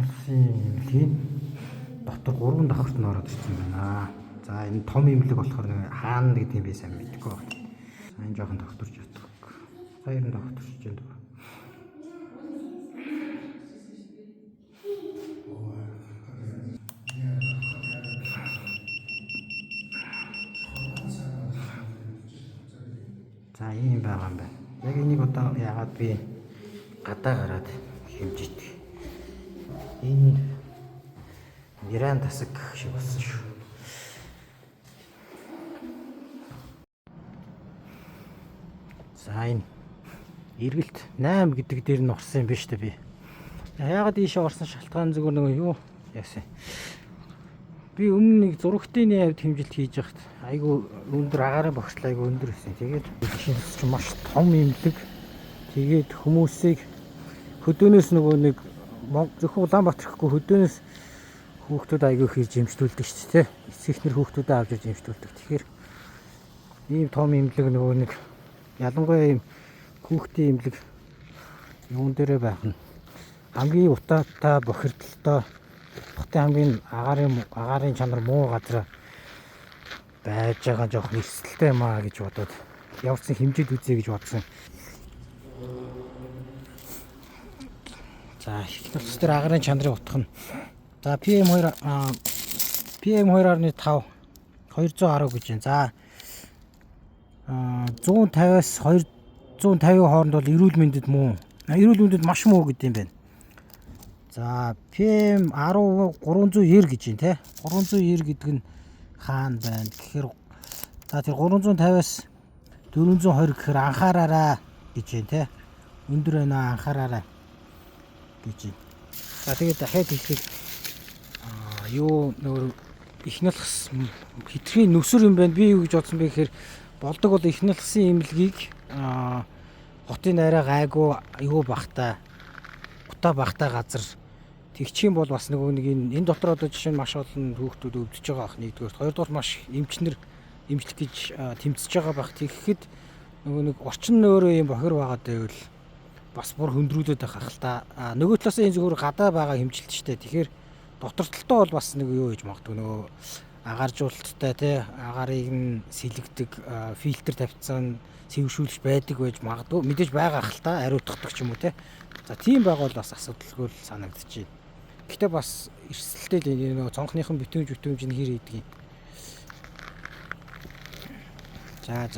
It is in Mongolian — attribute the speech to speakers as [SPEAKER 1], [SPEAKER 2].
[SPEAKER 1] Улсын имлэгийн дотор 3 давхарт нь ороод ирсэн байна. За энэ том имлэг болохоор нэг хаана гэдэг юм би сайн мэдэхгүй байна. За энэ жоохон тогтворч яддаг. За ер нь тогтворч байна. За ийм байгаа юм байна. Яг энийг одоо яагаад би гадаа гараад хэмжиж энэ ниран тасаг шиг болсон шүү. За энэ эргэлт 8 гэдэг дээр нь орсон юм биш үү би. Яагаад ийшээ орсон шалтгаан зүгээр нөгөө юу яасан. Би өмнө нэг зурагтын явд хэмжилт хийж яхад айгу өндөр агаарын багшлаа айгу өндөр байсан. Тэгээд шинэс ч маш том имлэг. Тэгээд хүмүүсийг хөдөөнөөс нөгөө нэг зөвхөн Улаанбаатар гэхгүй хөдөөнөөс хүүхдүүд айгу их ирж имжтүүлдэг шүү дээ. Эцэгчнэр хүүхдүүдээ авч ирж имжтүүлдэг. Тэгэхээр ийм том имлэг нөгөө нэг ялангуяа ийм хүүхдийн имлэг юун дээрээ байх нь хамгийн утаатай бохирдолтой хотын хамгийн агаарын чанар муу газар байж байгаа жоохон эрсдэлтэй юм аа гэж бодоод явсан хэмжээд үзье гэж бодсон. За ихнэлс дээр агаарын чанарын утга нь за PM2 PM2.5 210 гэж байна. За 150-аас 250 хооронд бол эрүүл мэндэд муу. Эрүүл мэндэд маш муу гэдэг юм байна. За PM 10 390 гэж байна те. 390 гэдэг нь хаана байна гэхээр за тэр 350-аас 420 гэхээр анхаараарай гэж байна те. Өндөр байна анхаараарай гэж байна. За тэгээд дахиад хэлэхэд юу нөр ихнэлхс хитрхийн нүсэр юм байна. Би юу гэж бодсон бэ гэхээр болдог бол ихнэлхсэн имлэгийг хотын найраа гайгүй юу бахтай утаа бахтай газар тэгчих юм бол бас нөгөө нэг энэ дотор одоо жишээ нь маш олон хүүхдүүд өвдөж байгаа ах нэгдүгээр хоёрдугаар маш эмчнэр эмчлэх гэж тэмцэж байгаа бах тэгэхэд нөгөө нэг орчин өөрөө юм бохир байгаад байвал бас бүр хөндрүүлээд байх л та нөгөө талаас энэ зүгээр гадаа байгаа хэмжилт штэ тэгэхээр дотор талтай бол бас нэг юу гэж магадгүй нөгөө агааржуулалттай тий агаарыг нь сэлгдэг фильтр тавьсан сэвшүүлж байдаг байж магадгүй мэдээж байгаа хэл та ариутгадаг ч юм уу тий за тийм байгаа бол бас асуудалгүй л санагдчихэв. Гэхдээ бас эрсдэлтэй нөгөө цонхныхан битүүмж нь хэр хийдэг юм. За